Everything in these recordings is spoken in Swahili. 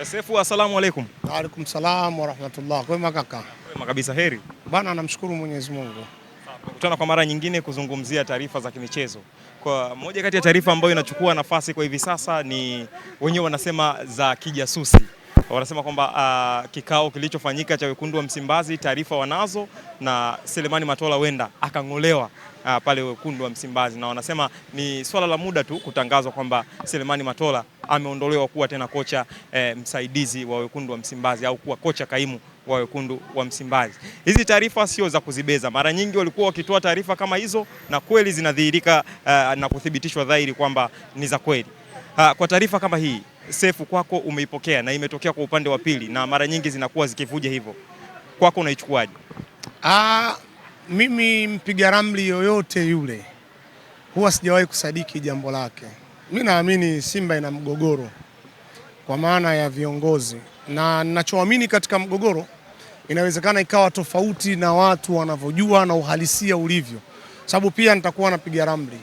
Sefu, asalamu alaykum. Wa alaykum salaam wa rahmatullah. Kwema kaka? Kwema kabisa, heri. Bana, namshukuru Mwenyezi Mungu. Tunakutana kwa mara nyingine kuzungumzia taarifa za kimichezo. Kwa moja kati ya taarifa ambayo inachukua nafasi kwa hivi sasa ni wenyewe wanasema za kijasusi. Wanasema kwamba kikao kilichofanyika cha wekundu wa Msimbazi, taarifa wanazo na Selemani Matola wenda akang'olewa pale wekundu wa Msimbazi, na wanasema ni swala la muda tu kutangazwa kwamba Selemani Matola ameondolewa kuwa tena kocha msaidizi wa wekundu wa Msimbazi au kuwa kocha kaimu wa wekundu wa Msimbazi. Hizi taarifa sio za kuzibeza. Mara nyingi walikuwa wakitoa taarifa kama hizo na kweli zinadhihirika na kuthibitishwa dhahiri kwamba ni za kweli. Kwa taarifa kama hii, Sefu, kwako umeipokea na imetokea kwa upande wa pili na mara nyingi zinakuwa zikivuja hivyo, kwako unaichukuaje? Mimi mpiga ramli yoyote yule huwa sijawahi kusadiki jambo lake. Mimi naamini Simba ina mgogoro kwa maana ya viongozi, na ninachoamini katika mgogoro inawezekana ikawa tofauti na watu wanavyojua na uhalisia ulivyo, sababu pia nitakuwa napiga ramli.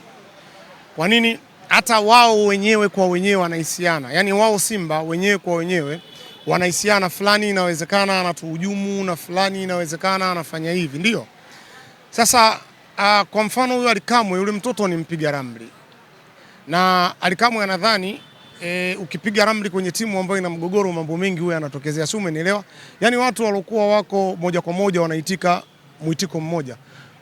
Kwa nini? Hata wao wenyewe kwa wenyewe wanahisiana, yani wao Simba wenyewe kwa wenyewe wanahisiana, fulani inawezekana anatuhujumu na fulani inawezekana anafanya hivi, ndio. Sasa kwa mfano huyu Alikamwe, yule mtoto ni mpiga ramli, na Alikamwe anadhani ukipiga ramli kwenye timu ambayo ina mgogoro mambo mengi huwa yanatokezea, si umenielewa? Yani watu waliokuwa wako moja kwa moja wanaitika mwitiko mmoja,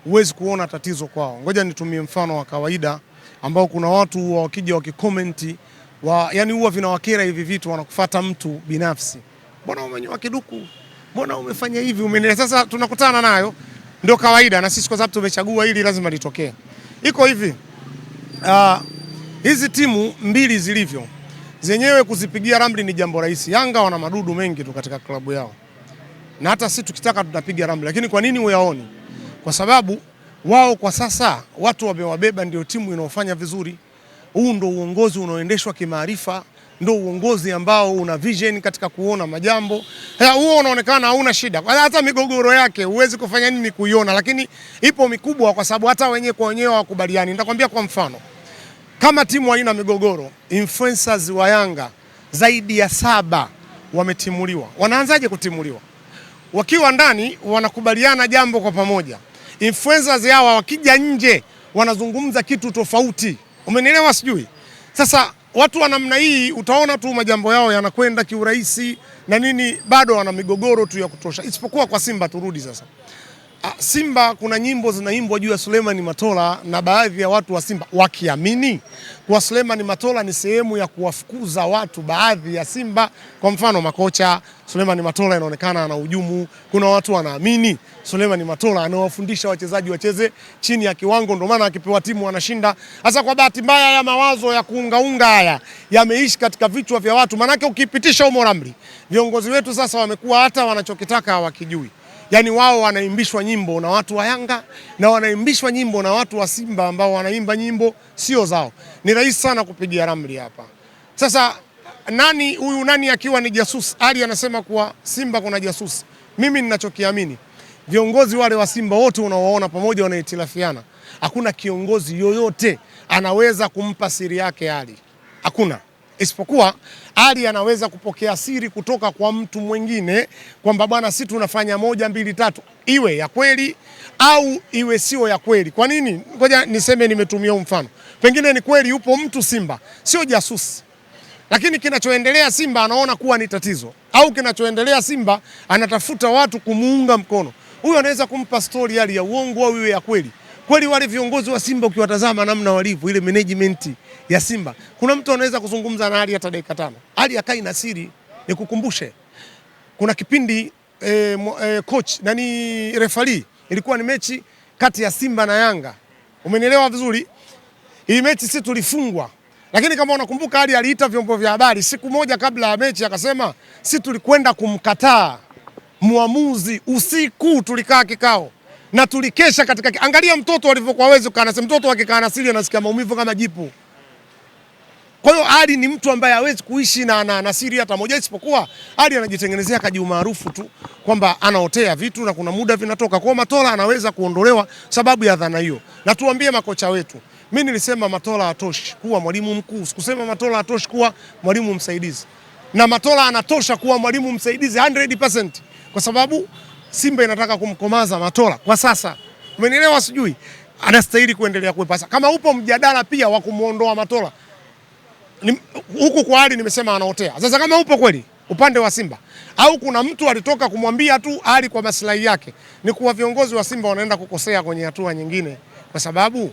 huwezi kuona tatizo kwao. Ngoja nitumie mfano wa kawaida ambao kuna watu wakija wakikomenti yani huwa vinawakera hivi vitu, wanakufuata mtu binafsi, mbona umenyoa kiduku, mbona umefanya hivi, umenielewa? Sasa tunakutana nayo, ndio kawaida, na sisi kwa sababu tumechagua hili lazima litokee. Iko hivi, hizi timu mbili zilivyo zenyewe kuzipigia ramli ni jambo rahisi. Yanga wana madudu mengi tu katika klabu yao, na hata sisi tukitaka tunapiga ramli, lakini kwa nini uyaoni? Kwa sababu wao kwa sasa watu wamewabeba, ndio timu inaofanya vizuri. Huu ndio uongozi unaoendeshwa kimaarifa, ndio uongozi ambao una vision katika kuona majambo. Huo unaonekana hauna shida, hata migogoro yake huwezi kufanya nini kuiona, lakini ipo mikubwa kwa sababu hata wenyewe kwa wenyewe hawakubaliani. Nitakwambia kwa mfano, kama timu haina migogoro, influencers wa Yanga zaidi ya 7 wametimuliwa. Wanaanzaje kutimuliwa? Wakiwa ndani wanakubaliana jambo kwa pamoja. Influencers hawa wakija nje wanazungumza kitu tofauti. Umenielewa sijui? Sasa watu wa namna hii utaona tu majambo yao yanakwenda kiurahisi na nini, bado wana migogoro tu ya kutosha. Isipokuwa kwa Simba, turudi sasa. Simba kuna nyimbo zinaimbwa juu ya Selemani Matola na baadhi ya watu wa Simba wakiamini kwa Selemani Matola ni sehemu ya kuwafukuza watu baadhi ya Simba. Kwa mfano makocha, Selemani Matola inaonekana ana hujumu. Kuna watu wanaamini Selemani Matola anawafundisha wachezaji wacheze chini ya kiwango, ndio maana akipewa timu wanashinda. Sasa kwa bahati mbaya ya mawazo ya kuungaunga haya yameishi katika vichwa vya watu, manake ukipitisha humo ramli, viongozi wetu sasa wamekuwa hata wanachokitaka hawakijui. Yani wao wanaimbishwa nyimbo na watu wa Yanga na wanaimbishwa nyimbo na watu wa Simba ambao wanaimba nyimbo sio zao. Ni rahisi sana kupigia ramli hapa. Sasa nani akiwa ni jasusi? Ali anasema kuwa Simba kuna jasusi. Mimi ninachokiamini, viongozi wale wa Simba wote unaowaona pamoja wanaitilafiana, hakuna kiongozi yoyote anaweza kumpa siri yake Ali. Hakuna. Isipokuwa Ali anaweza kupokea siri kutoka kwa mtu mwingine kwamba bwana, sisi tunafanya 1 2 3, iwe ya kweli au iwe sio ya kweli. Kwa nini? Ngoja niseme, nimetumia mfano. Pengine ni kweli yupo mtu Simba sio jasusi, lakini kinachoendelea Simba anaona kuwa ni tatizo, au kinachoendelea Simba anatafuta watu kumuunga mkono. Huyo anaweza kumpa story hali ya uongo au iwe ya kweli. Kweli wale viongozi wa Simba ukiwatazama namna walivyo, ile management ya Simba, kuna mtu anaweza kuzungumza na Ali hata dakika 5. Ali akai na siri. Nikukumbushe, kuna kipindi coach referee, ilikuwa ni mechi kati ya Simba na Yanga. Umenielewa vizuri? Hii mechi sisi tulifungwa. Lakini kama unakumbuka, Ali aliita vyombo vya habari siku moja kabla ya mechi akasema sisi tulikwenda kumkataa muamuzi usiku, tulikaa kikao na tulikesha katika. Angalia mtoto alivyokuwa hawezi kukaa, na mtoto akikaa na siri anasikia maumivu kama jipu. Kwa hiyo Ali ni mtu ambaye hawezi kuishi na siri hata moja, isipokuwa Ali anajitengenezea kaji umaarufu tu kwamba anaotea vitu na kuna muda vinatoka. Kwa Matola anaweza kuondolewa sababu ya dhana hiyo. Na tuambie makocha wetu. Mimi nilisema Matola hatoshi kuwa mwalimu mkuu, sikusema Matola hatoshi kuwa mwalimu msaidizi. na Matola anatosha kuwa mwalimu msaidizi 100%, kwa sababu Simba inataka kumkomaza Matola kwa sasa. Umenielewa? Sijui anastahili kuendelea kuwepo. Kama upo mjadala pia wa kumuondoa Matola huku kwa hali nimesema anaotea. Sasa kama upo kweli upande wa Simba au kuna mtu alitoka kumwambia tu hali kwa maslahi yake, ni kuwa viongozi wa Simba wanaenda kukosea kwenye hatua nyingine, kwa sababu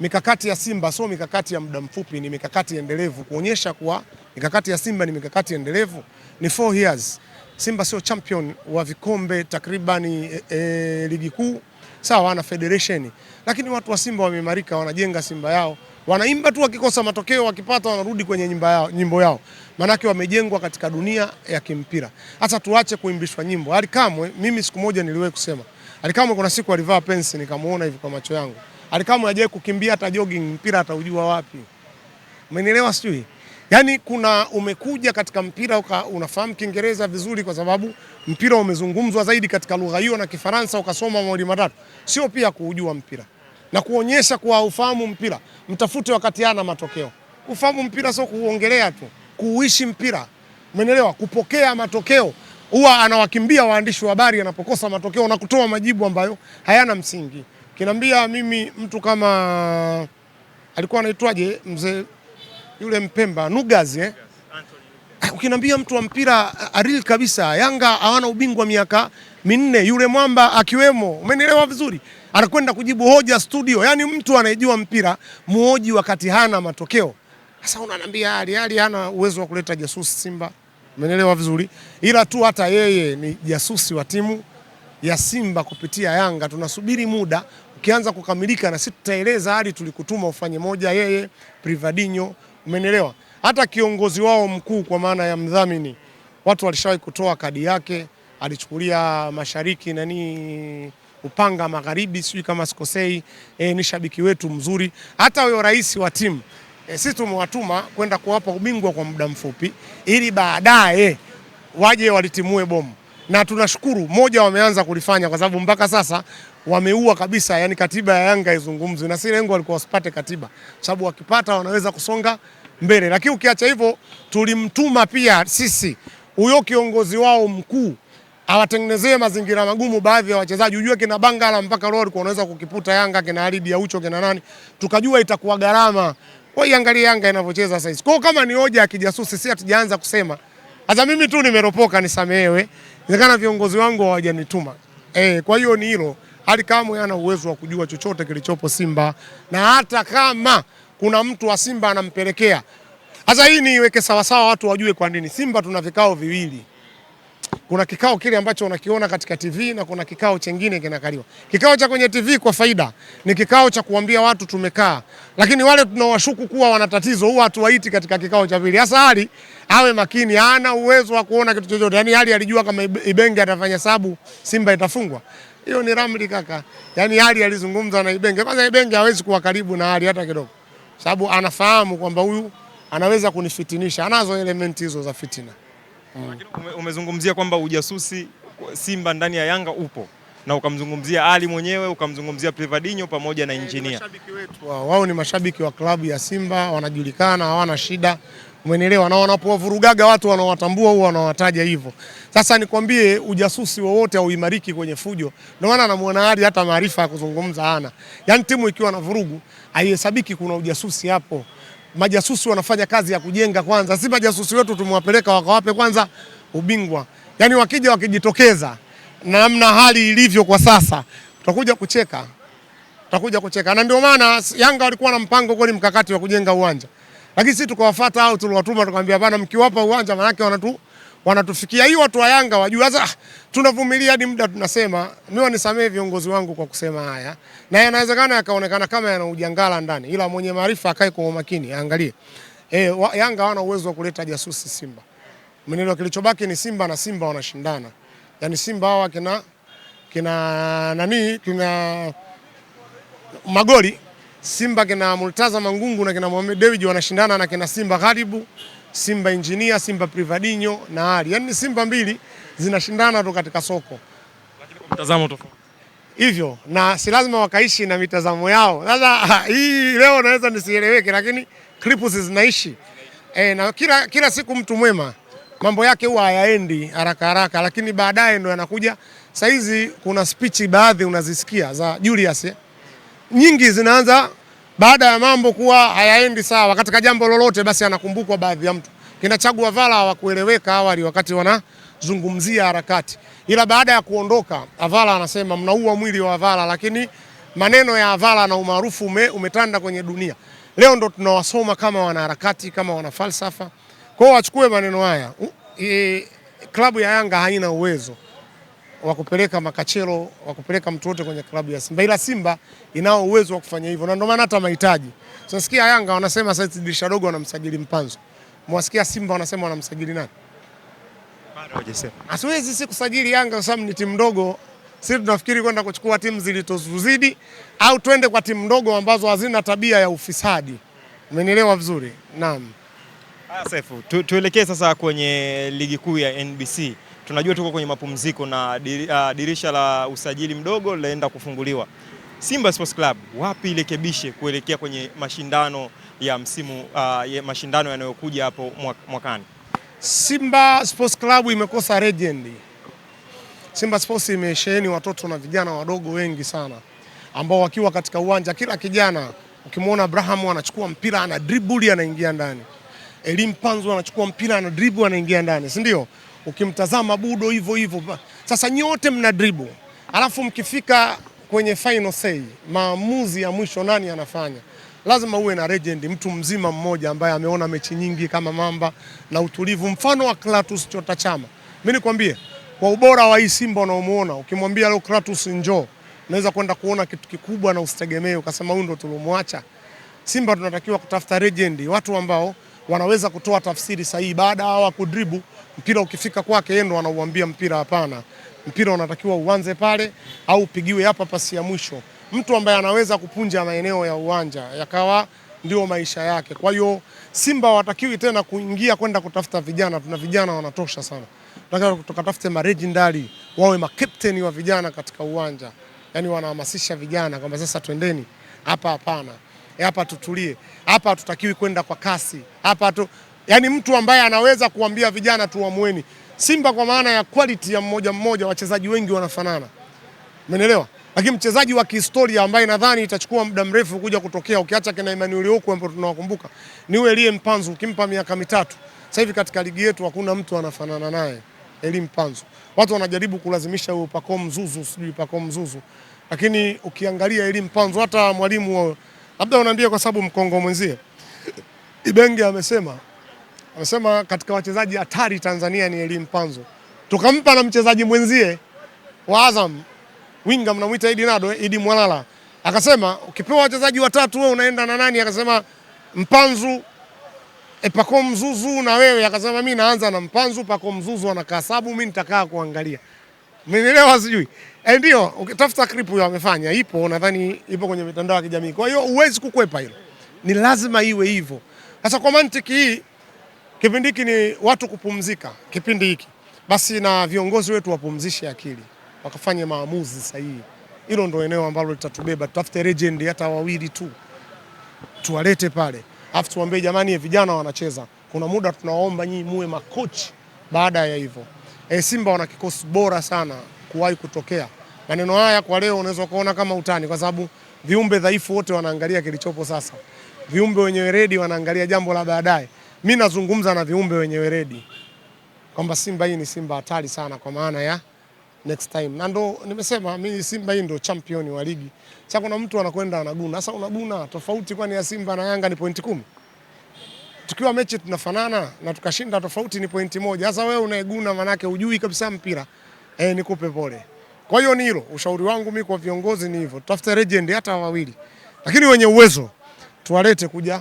mikakati ya Simba sio mikakati ya muda mfupi, ni mikakati endelevu, kuonyesha kuwa mikakati ya Simba ni mikakati endelevu, ni 4 years. Simba sio champion wa vikombe takriban ligi kuu, sawa na federation, lakini watu wa Simba wameimarika, wanajenga Simba yao, wanaimba tu wakikosa matokeo, wakipata wanarudi kwenye nyimbo yao. Manake wamejengwa katika dunia ya kimpira. Hata tuache kuimbishwa nyimbo. Ally Kamwe, mimi siku moja niliwahi kusema, Ally Kamwe kuna siku alivaa pensi nikamuona hivi kwa macho yangu. Ally Kamwe hajawahi kukimbia hata jogging, mpira ataujua wapi? Umenielewa sijui? Yaani kuna umekuja katika mpira unafahamu Kiingereza vizuri kwa sababu mpira umezungumzwa zaidi katika lugha hiyo na Kifaransa ukasoma mawili matatu. Sio pia kuujua mpira. Na kuonyesha kwa ufahamu mpira, mtafute wakati hana matokeo. Ufahamu mpira sio kuongelea tu, kuishi mpira. Umeelewa? Kupokea matokeo. Huwa anawakimbia waandishi wa habari anapokosa matokeo na kutoa majibu ambayo hayana msingi. Kinambia mimi mtu kama alikuwa anaitwaje mzee yule Mpemba Nugazi Ukinambia mtu wa mpira aril kabisa, Yanga hawana ubingwa miaka 4 yule mwamba akiwemo. Umenielewa vizuri? Anakwenda kujibu hoja studio. Yaani mtu anayejua mpira muoji wakati hana matokeo. Sasa unaniambia Ali hana uwezo wa kuleta jasusi Simba. Umenielewa vizuri? Ila tu hata yeye ni jasusi wa timu ya Simba kupitia Yanga. Tunasubiri muda ukianza kukamilika na sisi tutaeleza hadi tulikutuma ufanye moja yeye Privadinho. Umenielewa? Hata kiongozi wao mkuu kwa maana ya mdhamini, watu walishawahi kutoa kadi yake, alichukulia mashariki Upanga magharibi, sijui kama sikosei, ni shabiki wetu mzuri. Hata huyo rais wa timu sisi tumewatuma kwenda kuwapa ubingwa kwa muda mfupi ili baadaye waje walitimue bomu. Na tunashukuru moja wameanza kulifanya kwa sababu mpaka sasa wameua kabisa, yani katiba ya Yanga izungumzwe, na si lengo walikuwa wasipate katiba sababu wakipata wanaweza kusonga mbele. Lakini ukiacha hivyo tulimtuma pia sisi huyo kiongozi wao mkuu awatengenezee mazingira magumu baadhi ya wachezaji. Ujue kina Bangala mpaka leo walikuwa wanaweza kukiputa Yanga, kina Alidi ya Ucho, kina nani, tukajua itakuwa gharama. Wewe angalia Yanga inavyocheza sasa hivi. Kwa kama ni hoja ya kijasusi si hatujaanza kusema. Hata mimi tu nimeropoka nisamehewe. Inawezekana viongozi wangu hawajanituma. Kwa hiyo ni hilo. Ally Kamwe hana uwezo wa kujua chochote kilichopo Simba, na hata kama kuna mtu wa Simba anampelekea. Sasa hii niweke sawa sawa watu wajue kwa nini. Simba tuna vikao viwili. Kuna kikao kile ambacho unakiona katika TV na kuna kikao chengine kinakaliwa. Kikao cha kwenye TV kwa faida ni kikao cha kuambia watu tumekaa. Lakini wale tunawashuku kuwa wana tatizo huwa hatuwaiti katika kikao cha pili. Sasa Ally awe makini, hana uwezo wa kuona kitu chochote. Yaani Ally alijua kama Ibenge atafanya sabu Simba itafungwa. Hiyo ni ramli kaka. Yaani Ally alizungumza na Ibenge. Kwanza Ibenge hawezi kuwa karibu na Ally hata kidogo. Sababu anafahamu kwamba huyu anaweza kunifitinisha. Anazo elementi hizo za fitina. Lakini umezungumzia kwamba ujasusi Simba ndani ya Yanga upo, na ukamzungumzia Ally mwenyewe, ukamzungumzia Privadinho pamoja na Engineer. Mashabiki wetu wao ni mashabiki wa klabu ya Simba, wanajulikana, hawana shida. Umenielewa? Na wanapowavurugaga watu wanaowatambua huwa wanawataja hivyo. Sasa nikwambie ujasusi wowote hauimariki kwenye fujo. Ndio maana namuona Ally hata maarifa ya kuzungumza hana. Yaani timu ikiwa na vurugu haihesabiki kuna ujasusi hapo. Majasusi wanafanya kazi ya kujenga kwanza. Si majasusi wetu tumewapeleka wakawape kwanza ubingwa. Yaani wakija wakijitokeza namna hali ilivyo kwa sasa tutakuja kucheka. Na ndio maana Yanga walikuwa na mpango kweli mkakati wa kujenga uwanja. Lakini sisi tukawafuata au tuliwatuma tukamwambia bana, mkiwapa uwanja maana yake wanatufikia. Hiyo watu wa Yanga wajua. Sasa tunavumilia hadi muda tunasema, mimi nisamee viongozi wangu kwa kusema haya. Na yanawezekana yakaonekana kama yana ujangala ndani. Ila mwenye maarifa akae kwa umakini, angalie. Yanga hawana uwezo wa kuleta jasusi Simba. Mwenendo kilichobaki ni Simba na Simba wanashindana. Yaani Simba hawa kina Magoli, Simba kina Murtaza Mangungu na kina Mohamed Dewji wanashindana na kina Simba Gharibu, Simba Engineer, Simba Privadinho na Ally. Yaani Simba mbili zinashindana tu katika soko. Lakini kwa mtazamo tofauti. Hivyo na si lazima wakaishi na mitazamo yao. Sasa hii leo naweza nisieleweke lakini clips zinaishi. Na kila siku mtu mwema mambo yake huwa hayaendi haraka haraka, lakini baadaye ndo yanakuja. Saizi kuna speech baadhi unazisikia za Julius nyingi zinaanza baada ya mambo kuwa hayaendi sawa katika jambo lolote, basi anakumbukwa baadhi ya mtu. Kinachagua Avala hawakueleweka awali wakati wanazungumzia harakati, ila baada ya kuondoka Avala anasema mnaua mwili wa Avala, lakini maneno ya Avala na umaarufu umetanda kwenye dunia. Leo ndo tunawasoma kama wanaharakati, kama wana falsafa. Kwa hiyo wachukue maneno haya. Klabu ya Yanga haina uwezo wa kupeleka makachero, wa kupeleka mtu wote kwenye klabu ya Simba, ila Simba inao uwezo wa kufanya hivyo, na ndio maana hata mahitaji. Tunasikia Yanga wanasema sasa dirisha dogo wanamsajili Mpanzu. Mwasikia Simba wanasema wanamsajili nani? Bado hajasema. Asiwezi si kusajili Yanga kwa sababu ni timu ndogo. Sisi tunafikiri kwenda kuchukua timu zilizozidi au twende kwa timu ndogo ambazo hazina tabia ya ufisadi. Umenielewa vizuri? Naam. Sefu, tuelekee sasa kwenye ligi kuu ya NBC. Tunajua tuko kwenye mapumziko na dirisha la usajili mdogo linaenda kufunguliwa. Simba Sports Club wapi irekebishe kuelekea kwenye mashindano ya msimu mashindano yanayokuja hapo mwakani? Simba Sports Club imekosa legend. Simba Sports imesheheni watoto na vijana wadogo wengi sana ambao wakiwa katika uwanja, kila kijana ukimwona Abraham anachukua mpira ana dribble anaingia ndani. Elim Panzu anachukua mpira ana dribble anaingia ndani, si ndio? Ukimtazama Budo hivyo hivyo. Sasa nyote mna dribble. Alafu mkifika kwenye final say, maamuzi ya mwisho nani anafanya? Lazima uwe na legend, mtu mzima mmoja ambaye ameona mechi nyingi kama Mamba na utulivu, mfano wa Clatous Chota Chama. Mimi nikwambie, kwa ubora wa hii Simba unaomuona, ukimwambia leo Clatous njoo, unaweza kwenda kuona kitu kikubwa na usitegemee ukasema huyu ndo tulomwacha. Simba tunatakiwa kutafuta legend, watu ambao wanaweza kutoa tafsiri sahihi baada ya kudribu. Mpira ukifika kwake yeye ndo anauambia mpira hapana, mpira unatakiwa uanze pale au upigiwe hapa pasi ya mwisho. Mtu ambaye anaweza kupunja maeneo ya uwanja yakawa ndio maisha yake. Kwa hiyo Simba watakiwi tena kuingia kwenda kutafuta vijana, tuna vijana wanatosha sana. Tunataka tukatafute legendary wawe makapteni wa vijana katika uwanja. Yaani wanahamasisha vijana kwamba sasa twendeni hapa, hapana. Hapa tutulie. Hapa hatutakiwi kwenda kwa kasi. Hapa tu, yani mtu ambaye anaweza kuambia vijana tuamueni. Simba kwa maana ya quality ya mmoja mmoja, wachezaji wengi wanafanana. Umeelewa? Lakini mchezaji wa kihistoria ambaye nadhani itachukua muda mrefu kuja kutokea, ukiacha kina Emmanuel Okwi ambao tunawakumbuka, ni yule Elie Mpanzu. Ukimpa miaka mitatu, sasa hivi katika ligi yetu hakuna mtu anafanana naye Elie Mpanzu. Watu wanajaribu kulazimisha huyo Pacome Zuzu, sijui Pacome Zuzu. Lakini ukiangalia Elie Mpanzu, hata mwalimu labda unaambia kwa sababu mkongo mwenzie Ibenge amesema katika wachezaji hatari Tanzania ni Elie Mpanzu. Tukampa na mchezaji mwenzie wa Azam winga mnamuita Idi Mwalala. Akasema ukipewa wachezaji watatu wewe unaenda na nani? Akasema Mpanzu, Pacome Zuzu na wewe. Akasema mimi naanza na Mpanzu, Pacome Zuzu anakaa sabu, mimi nitakaa kuangalia. Umenielewa sijui? Ndio, ukitafuta clip hiyo amefanya, ipo nadhani ipo kwenye mitandao ya kijamii. Kwa hiyo huwezi kukwepa hilo. Ni lazima iwe hivyo. Sasa kwa mantiki hii, kipindi hiki ni watu kupumzika, kipindi hiki. Basi na viongozi wetu wapumzishe akili, wakafanye maamuzi sahihi. Hilo ndio eneo ambalo litatubeba. Tutafute legend hata wawili tu, tuwalete pale. Alafu tuambie jamani, vijana wanacheza. Kuna muda tunaomba nyinyi muwe makochi baada ya hivyo. Simba wana kikosi bora sana kuwahi kutokea. Maneno haya kwa leo unaweza kuona kama utani, kwa sababu viumbe dhaifu wote wanaangalia kilichopo sasa. Viumbe wenye ready wanaangalia jambo la baadaye. Mimi nazungumza na viumbe wenye ready kwamba Simba hii ni Simba hatari sana kwa maana ya next time. Na ndo nimesema mimi Simba hii ndo champion wa ligi. Sasa kuna mtu anakwenda anaguna. Sasa unaguna tofauti kwani ya Simba na Yanga ni pointi 10. Tukiwa mechi tunafanana na tukashinda tofauti ni pointi 1. Sasa wewe unaeguna manake hujui kabisa mpira. Nikupe pole. Kwa hiyo ni hilo. Ushauri wangu mimi kwa viongozi ni hivyo. Tutafute legend hata wawili. Lakini wenye uwezo tuwalete kuja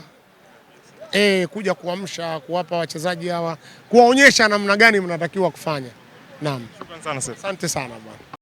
kuamsha, kuwapa wachezaji hawa, kuwaonyesha namna gani mnatakiwa kufanya. Naam. Shukrani sana sir. Asante sana bwana.